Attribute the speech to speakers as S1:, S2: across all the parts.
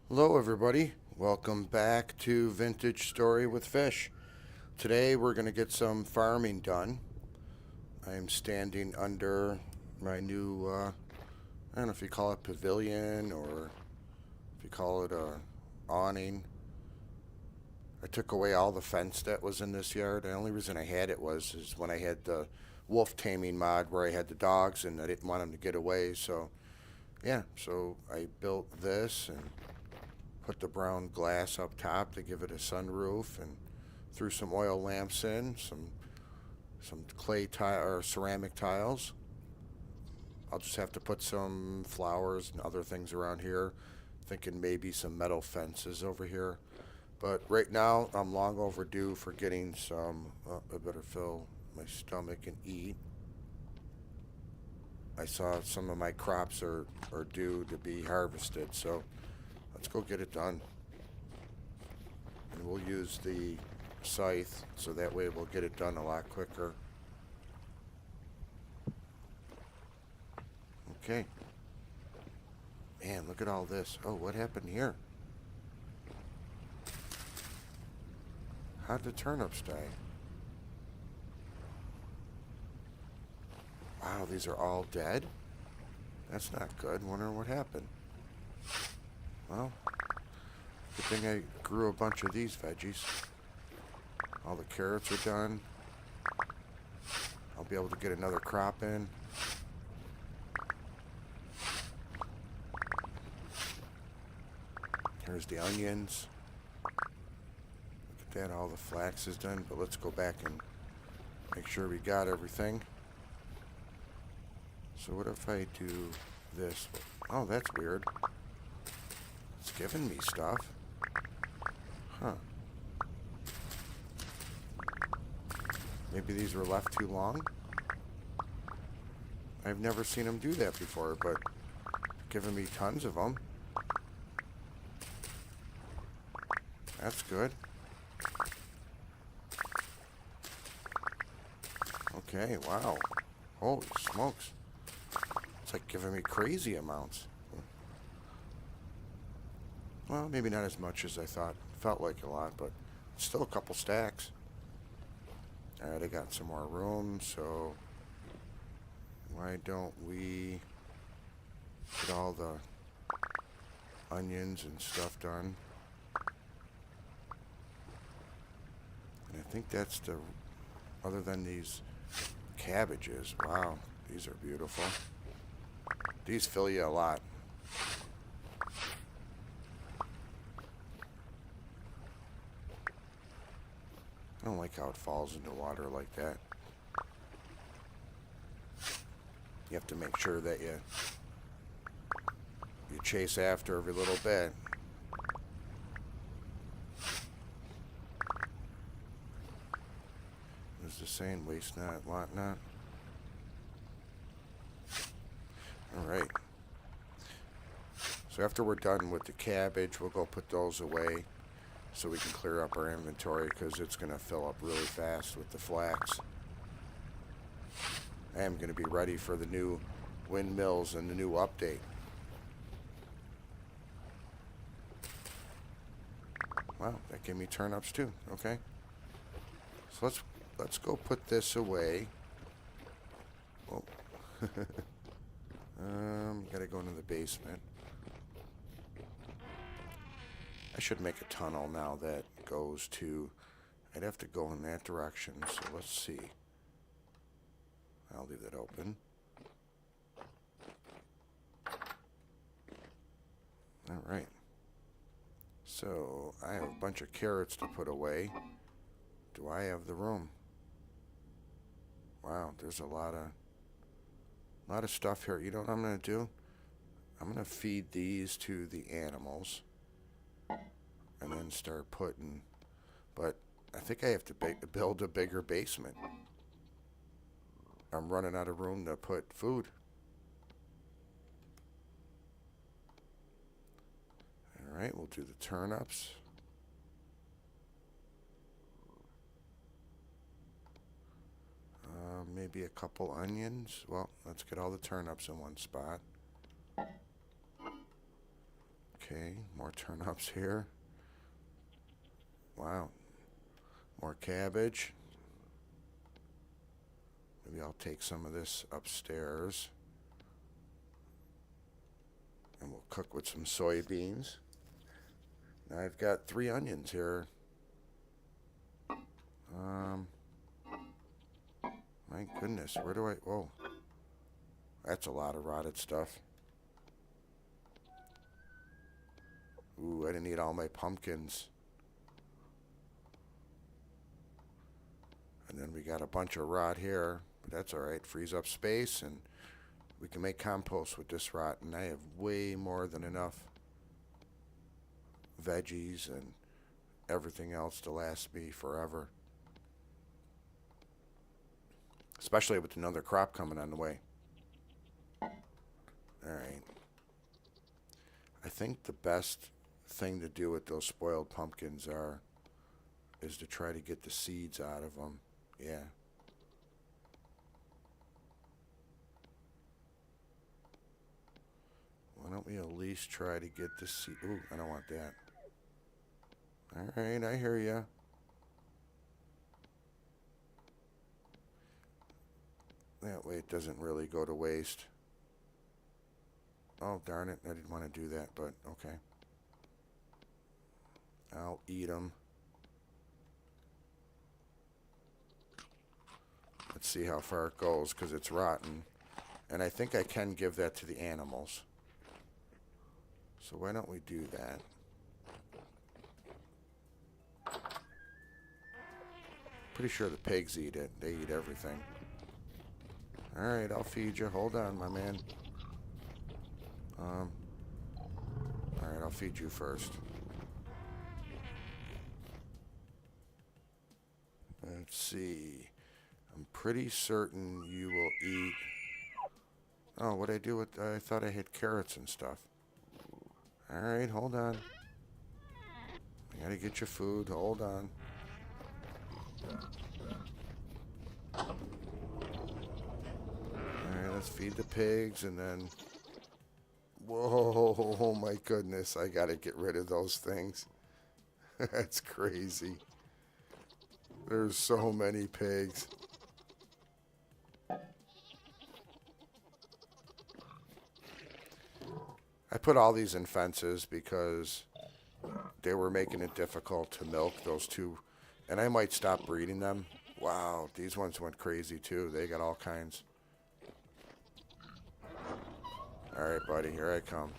S1: Hello, everybody. Welcome back to Vintage Story with Fish. Today, we're going to get some farming done. I am standing under my new, I don't know if you call it pavilion or if you call it a awning. I took away all the fence that was in this yard. The only reason I had it was is when I had the wolf taming mod where I had the dogs and I didn't want them to get away. So, yeah, so I built this and put the brown glass up top to give it a sunroof and threw some oil lamps in, some clay tile or ceramic tiles. I'll just have to put some flowers and other things around here. Thinking maybe some metal fences over here. But right now I'm long overdue for getting some. I better fill my stomach and eat. I saw some of my crops are due to be harvested, so let's go get it done. And we'll use the scythe so that way we'll get it done a lot quicker. Okay. Man, look at all this. Oh, what happened here? How'd the turnips die? Wow, these are all dead? That's not good. Wonder what happened. Well, good thing I grew a bunch of these veggies. All the carrots are done. I'll be able to get another crop in. Here's the onions. Look at that, all the flax is done, but let's go back and make sure we got everything. So what if I do this? Oh, that's weird. It's giving me stuff. Huh. Maybe these were left too long? I've never seen them do that before, but giving me tons of them. That's good. Okay, wow. Holy smokes. It's like giving me crazy amounts. Well, maybe not as much as I thought. Felt like a lot, but still a couple stacks. Alright, I got some more room, so why don't we get all the onions and stuff done? And I think that's the, other than these cabbages, wow, these are beautiful. These fill you a lot. I don't like how it falls into water like that. You have to make sure that you chase after every little bit. What's the saying? Waste not, want not. Alright. So after we're done with the cabbage, we'll go put those away so we can clear up our inventory because it's going to fill up really fast with the flax. I am going to be ready for the new windmills and the new update. Wow, that gave me turnips too. Okay. So let's go put this away. Oh. Gotta go into the basement. I should make a tunnel now that goes to... I'd have to go in that direction, so let's see. I'll leave that open. Alright. So, I have a bunch of carrots to put away. Do I have the room? Wow, there's a lot of stuff here. You know what I'm going to do? I'm going to feed these to the animals. And then start putting... But I think I have to build a bigger basement. I'm running out of room to put food. Alright, we'll do the turnips. Maybe a couple onions. Well, let's get all the turnips in one spot. Okay, more turnips here. Wow. More cabbage. Maybe I'll take some of this upstairs. And we'll cook with some soybeans. Now I've got 3 onions here. My goodness, where do I... Whoa. That's a lot of rotted stuff. Ooh, I didn't eat all my pumpkins. And then we got a bunch of rot here. But that's alright. Frees up space and we can make compost with this rot. And I have way more than enough veggies and everything else to last me forever. Especially with another crop coming on the way. Alright. I think the best thing to do with those spoiled pumpkins is to try to get the seeds out of them. Yeah. Why don't we at least try to get the seed? Ooh, I don't want that. Alright, I hear ya. That way it doesn't really go to waste. Oh, darn it. I didn't want to do that, but okay. I'll eat them. Let's see how far it goes, because it's rotten. And I think I can give that to the animals. So why don't we do that? Pretty sure the pigs eat it. They eat everything. Alright, I'll feed you. Hold on, my man. Alright, I'll feed you first. Let's see. I'm pretty certain you will eat... Oh, what'd I do with... I thought I had carrots and stuff. Alright, hold on. I gotta get your food. Hold on. Alright, let's feed the pigs and then... Whoa, oh my goodness. I gotta get rid of those things. That's crazy. There's so many pigs. I put all these in fences because they were making it difficult to milk those two. And I might stop breeding them. Wow, these ones went crazy too. They got all kinds. Alright, buddy, here I come.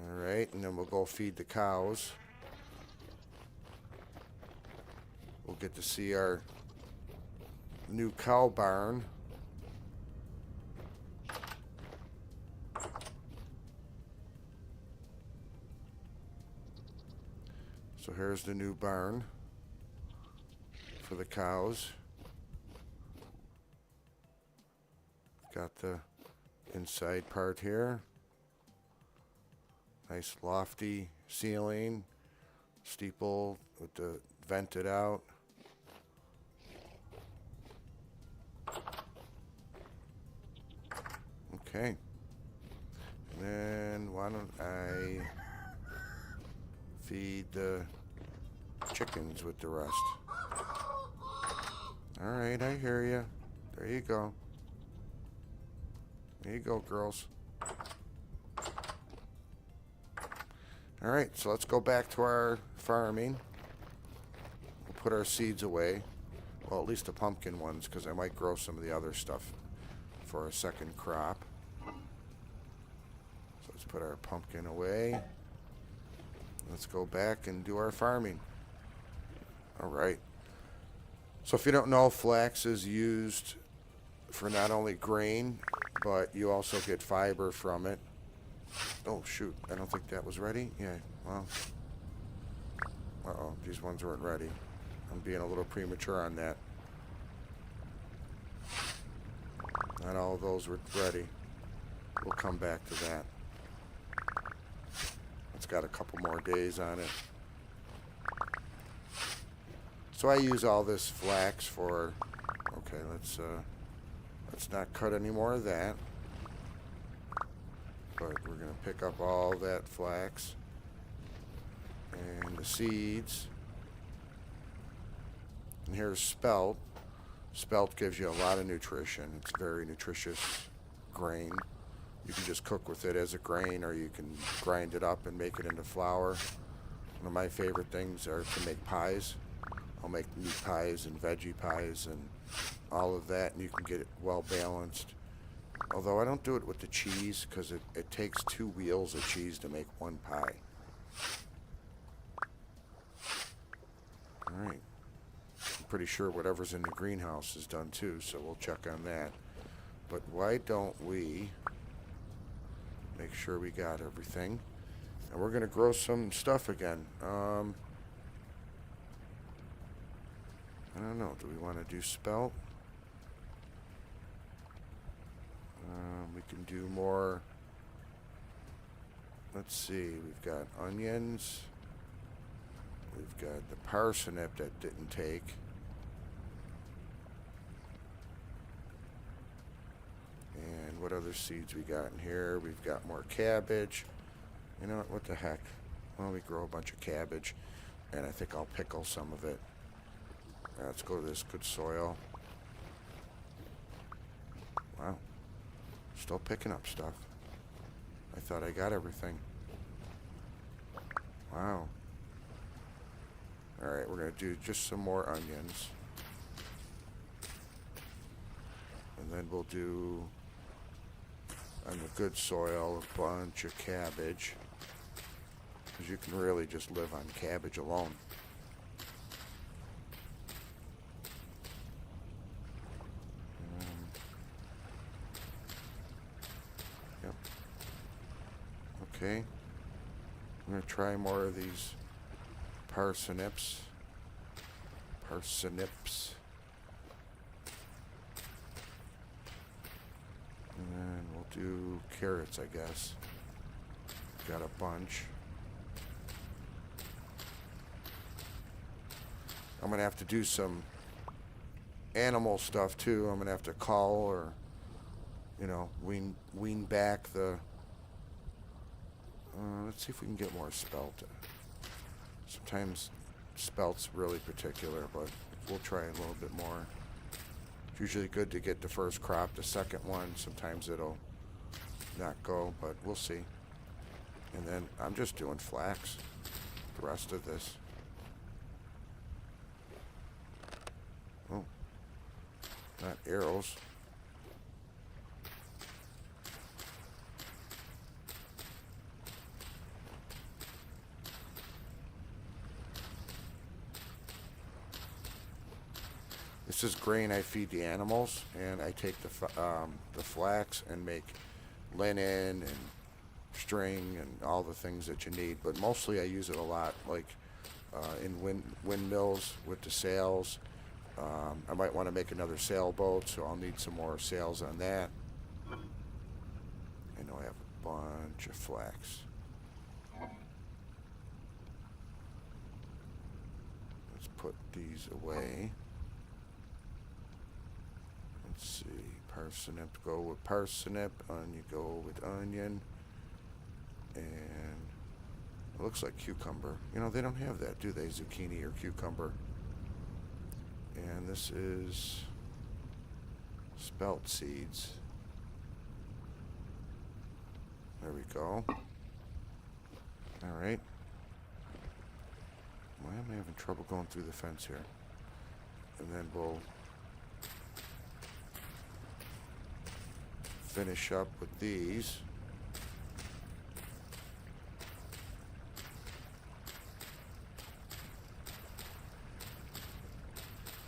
S1: Alright, and then we'll go feed the cows. We'll get to see our new cow barn. So here's the new barn for the cows. Got the inside part here. Nice lofty ceiling, steeple with the vented out. Okay. And then why don't I feed the chickens with the rest? Alright, I hear you. There you go. There you go, girls. Alright, so let's go back to our farming. We'll put our seeds away. Well, at least the pumpkin ones, because I might grow some of the other stuff for a second crop. So let's put our pumpkin away. Let's go back and do our farming. Alright. So if you don't know, flax is used for not only grain, but you also get fiber from it. Oh, shoot. I don't think that was ready. Yeah, well. Uh-oh, these ones weren't ready. I'm being a little premature on that. Not all of those were ready. We'll come back to that. It's got a couple more days on it. So I use all this flax for... Okay, Let's not cut any more of that. But we're going to pick up all that flax and the seeds. And here's spelt. Spelt gives you a lot of nutrition. It's a very nutritious grain. You can just cook with it as a grain, or you can grind it up and make it into flour. One of my favorite things are to make pies. I'll make meat pies and veggie pies and all of that, and you can get it well balanced. Although I don't do it with the cheese, because it takes 2 wheels of cheese to make 1 pie. Alright. I'm pretty sure whatever's in the greenhouse is done too, so we'll check on that. But why don't we make sure we got everything? And we're going to grow some stuff again. I don't know. Do we want to do spelt? We can do more. Let's see. We've got onions. We've got the parsnip that didn't take. And what other seeds we got in here? We've got more cabbage. You know what the heck? Well, we grow a bunch of cabbage, and I think I'll pickle some of it. Let's go to this good soil. Wow. Still picking up stuff. I thought I got everything. Wow. Alright, we're going to do just some more onions. And then we'll do, on the good soil, a bunch of cabbage. Because you can really just live on cabbage alone. Yep. Okay. I'm going to try more of these parsnips. Parsnips. And then we'll do carrots, I guess. Got a bunch. I'm going to have to do some animal stuff too. I'm going to have to cull or, you know, wean back the... let's see if we can get more spelt. Sometimes spelt's really particular, but we'll try a little bit more. It's usually good to get the first crop. The second one, sometimes it'll not go, but we'll see. And then I'm just doing flax the rest of this. Oh, not arrows. This is grain I feed the animals, and I take the flax and make linen and string and all the things that you need. But mostly I use it a lot, like in windmills with the sails. I might want to make another sailboat, so I'll need some more sails on that. I know I have a bunch of flax. Let's put these away. Let's see, parsnip, go with parsnip, onion, go with onion, and it looks like cucumber. You know, they don't have that, do they? Zucchini or cucumber. And this is spelt seeds. There we go. All right. Why am I having trouble going through the fence here? And then we'll finish up with these.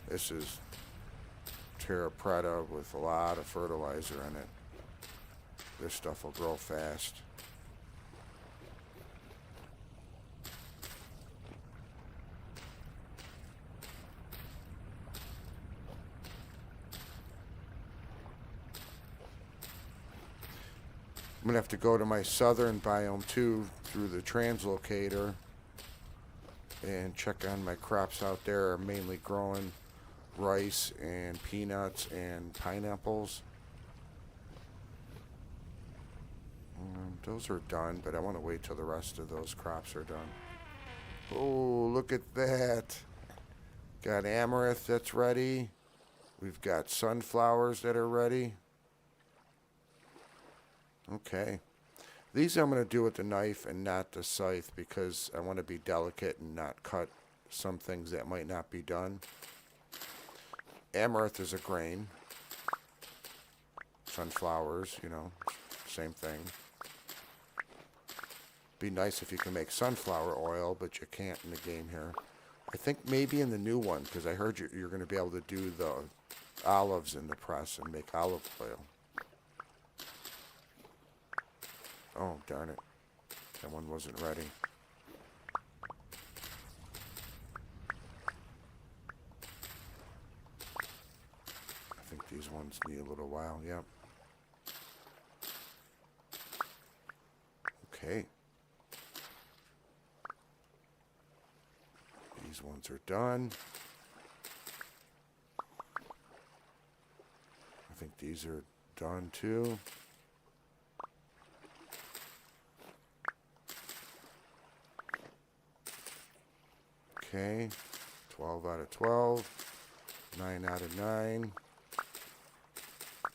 S1: This is terra preta with a lot of fertilizer in it. This stuff will grow fast. I'm going to have to go to my southern biome too through the translocator and check on my crops out there. I'm mainly growing rice and peanuts and pineapples. Those are done, but I want to wait till the rest of those crops are done. Oh, look at that. Got amaranth that's ready. We've got sunflowers that are ready. Okay. These I'm going to do with the knife and not the scythe because I want to be delicate and not cut some things that might not be done. Amaranth is a grain. Sunflowers, you know, same thing. Be nice if you can make sunflower oil, but you can't in the game here. I think maybe in the new one, because I heard you're going to be able to do the olives in the press and make olive oil. Oh, darn it. That one wasn't ready. I think these ones need a little while, yep. Okay. These ones are done. I think these are done too. Okay, 12 out of 12, 9 out of 9.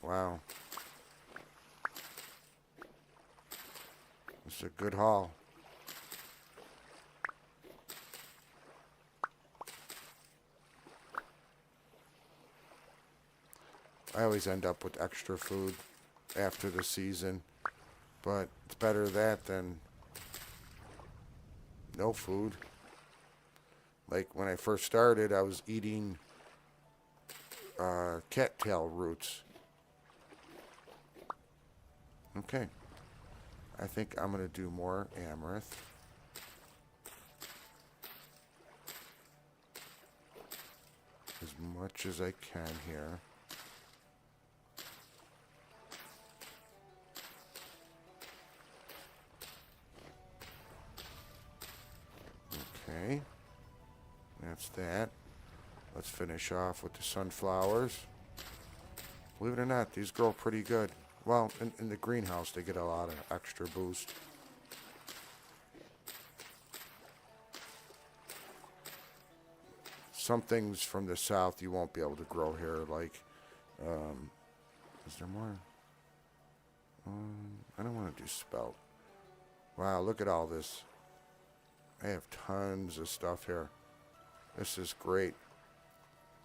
S1: Wow. This is a good haul. I always end up with extra food after the season, but it's better that than no food. Like when I first started, I was eating cattail roots. Okay. I think I'm going to do more amaranth. As much as I can here. Okay. That's that. Let's finish off with the sunflowers. Believe it or not, these grow pretty good. Well, in the greenhouse, they get a lot of extra boost. Some things from the south you won't be able to grow here, like, is there more? I don't want to do spelt. Wow, look at all this. I have tons of stuff here. This is great.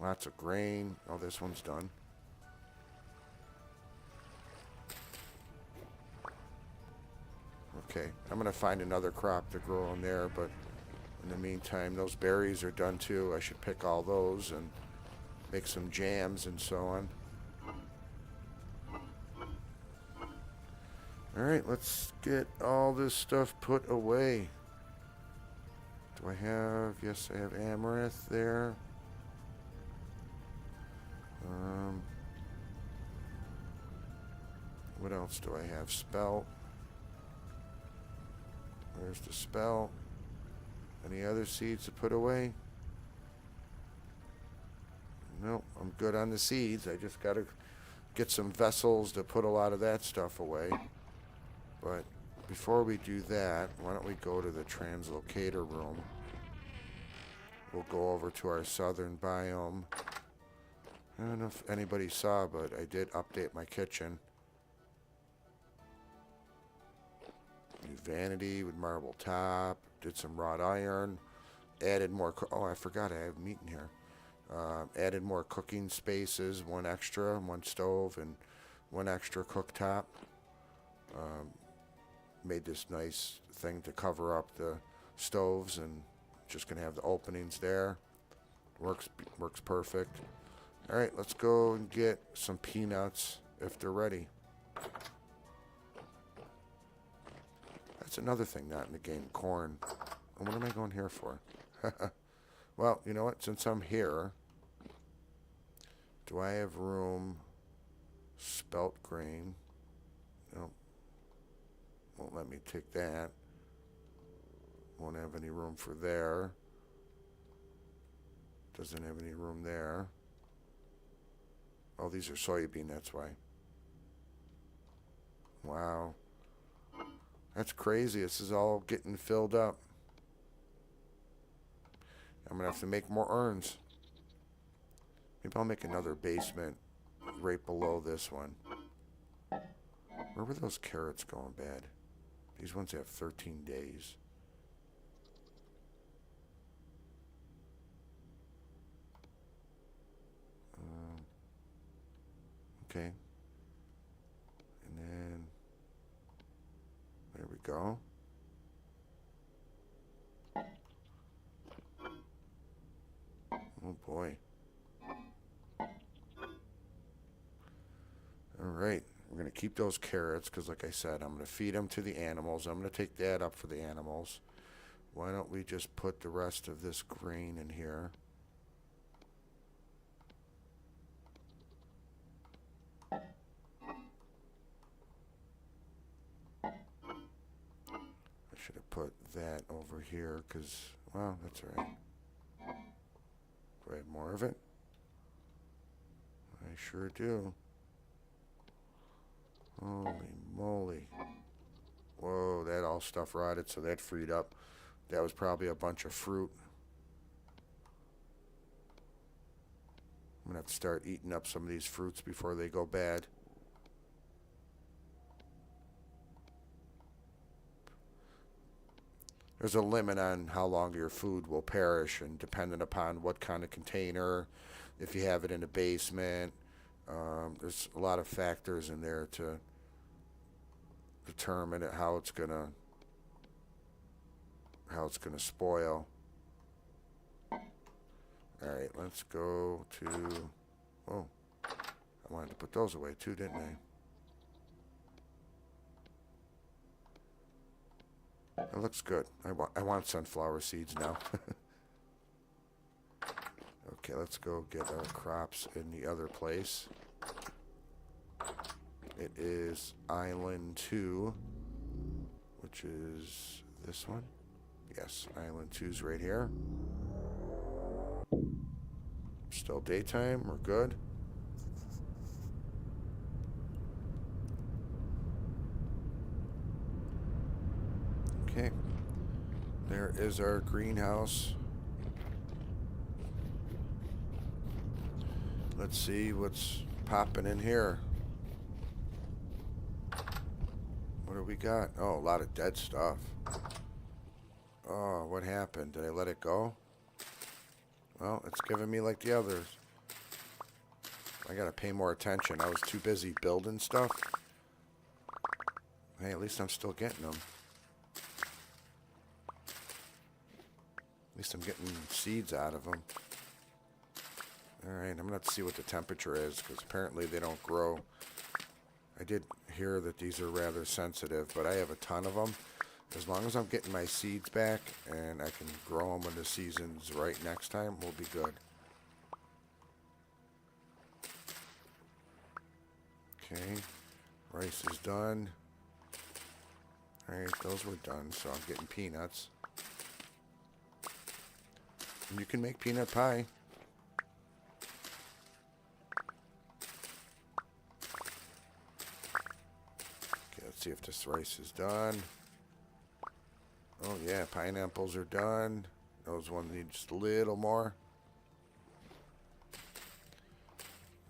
S1: Lots of grain. Oh, this one's done. Okay, I'm going to find another crop to grow in there, but in the meantime, those berries are done too. I should pick all those and make some jams and so on. All right, let's get all this stuff put away. Do I have, yes, I have amaranth there. What else do I have? Spelt. Where's the spelt? Any other seeds to put away? Nope, I'm good on the seeds. I just got to get some vessels to put a lot of that stuff away. But before we do that, why don't we go to the translocator room? We'll go over to our southern biome. I don't know if anybody saw, but I did update my kitchen. New vanity with marble top. Did some wrought iron. Added more. Oh, I forgot I have meat in here. Added more cooking spaces. One extra, one stove, and one extra cooktop. Made this nice thing to cover up the stoves, and just gonna have the openings there. Works perfect. All right, let's go and get some peanuts if they're ready. That's another thing not in the game, corn. And what am I going here for? Well, you know what? Since I'm here, do I have room? Spelt grain. No. Won't let me take that. Won't have any room for there. Doesn't have any room there. Oh, these are soybean, that's why. Wow. That's crazy. This is all getting filled up. I'm going to have to make more urns. Maybe I'll make another basement right below this one. Where were those carrots going bad? These ones have 13 days. Okay. And then, there we go. Oh boy. All right. We're going to keep those carrots because, like I said, I'm going to feed them to the animals. I'm going to take that up for the animals. Why don't we just put the rest of this grain in here? I should have put that over here because, well, that's all right. Do I have more of it? I sure do. Holy moly. Whoa, that all stuff rotted, so that freed up. That was probably a bunch of fruit. I'm going to have to start eating up some of these fruits before they go bad. There's a limit on how long your food will perish, and depending upon what kind of container, if you have it in a basement, there's a lot of factors in there to determine how it's gonna spoil. All right, let's go to. Oh, I wanted to put those away too, didn't I? It looks good. I want sunflower seeds now. Okay, let's go get our crops in the other place. It is Island 2, which is this one. Yes, Island 2's right here. Still daytime. We're good. Okay. There is our greenhouse. Let's see what's popping in here. What do we got? Oh, a lot of dead stuff. Oh, what happened? Did I let it go? Well, it's giving me like the others. I gotta pay more attention. I was too busy building stuff. Hey, at least I'm still getting them. At least I'm getting seeds out of them. Alright, I'm going to have to see what the temperature is, because apparently they don't grow. I did hear that these are rather sensitive, but I have a ton of them. As long as I'm getting my seeds back and I can grow them when the season's right next time, we'll be good. Okay, rice is done. Alright, those were done, so I'm getting peanuts. And you can make peanut pie. Okay, let's see if this rice is done. Oh yeah, pineapples are done. Those ones need just a little more.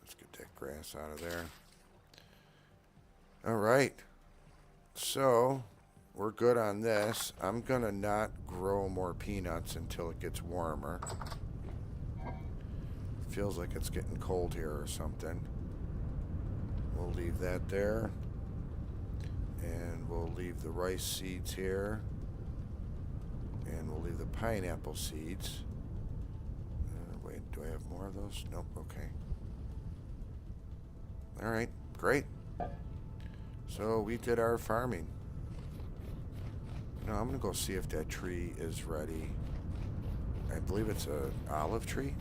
S1: Let's get that grass out of there. Alright, so we're good on this. I'm gonna not grow more peanuts until it gets warmer. Feels like it's getting cold here or something. We'll leave that there. And we'll leave the rice seeds here. And we'll leave the pineapple seeds. Wait, do I have more of those? Nope, okay. Alright, great. So we did our farming. Now I'm going to go see if that tree is ready. I believe it's an olive tree.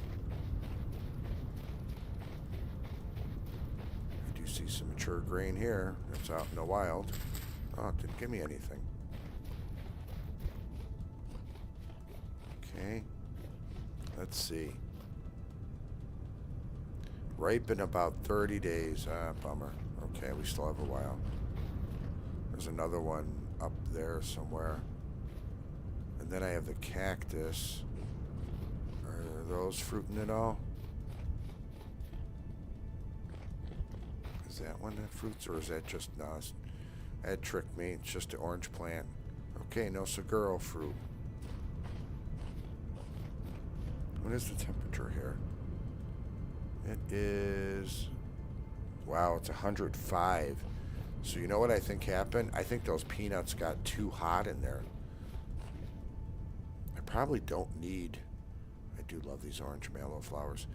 S1: I do see some mature grain here. It's out in the wild. Oh, it didn't give me anything. Okay. Let's see. Ripe in about 30 days. Ah, bummer. Okay, we still have a while. There's another one up there somewhere. And then I have the cactus. Are those fruiting at all? Is that one that fruits, or is that just, no, that tricked me. It's just an orange plant. Okay, no Seguro fruit. What is the temperature here? It is, wow, it's 105. So you know what I think happened? I think those peanuts got too hot in there. I probably don't need, I do love these orange mallow flowers.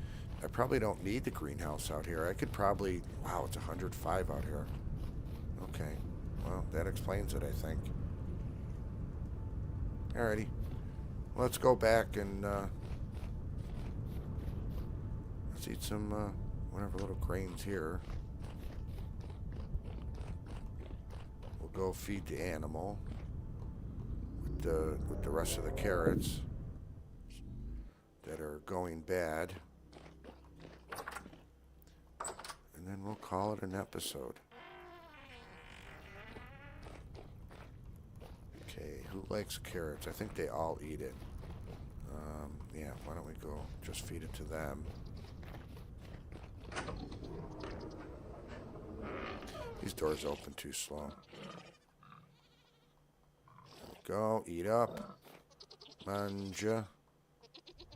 S1: I probably don't need the greenhouse out here. I could probably, wow, it's 105 out here. Okay, well, that explains it, I think. Alrighty, let's go back and let's eat some whatever little grains here. We'll go feed the animal with the rest of the carrots that are going bad. And then we'll call it an episode. Okay, who likes carrots? I think they all eat it. Yeah, why don't we go just feed it to them? These doors open too slow. There we go, eat up. Manja.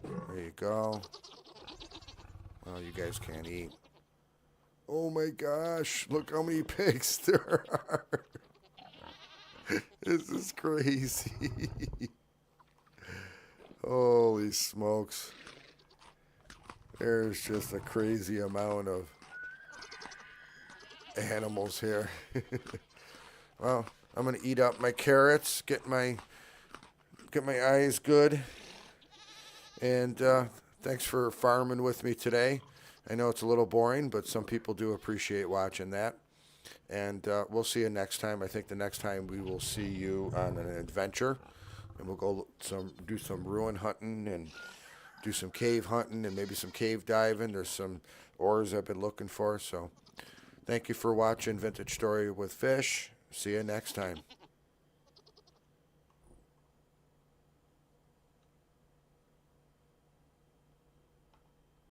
S1: There you go. Well, you guys can't eat. Oh my gosh, look how many pigs there are. This is crazy. Holy smokes. There's just a crazy amount of animals here. Well, I'm going to eat up my carrots, get my eyes good. And thanks for farming with me today. I know it's a little boring, but some people do appreciate watching that. And we'll see you next time. I think the next time we will see you on an adventure. And we'll go do some ruin hunting and do some cave hunting and maybe some cave diving. There's some ores I've been looking for. So thank you for watching Vintage Story with Fish. See you next time.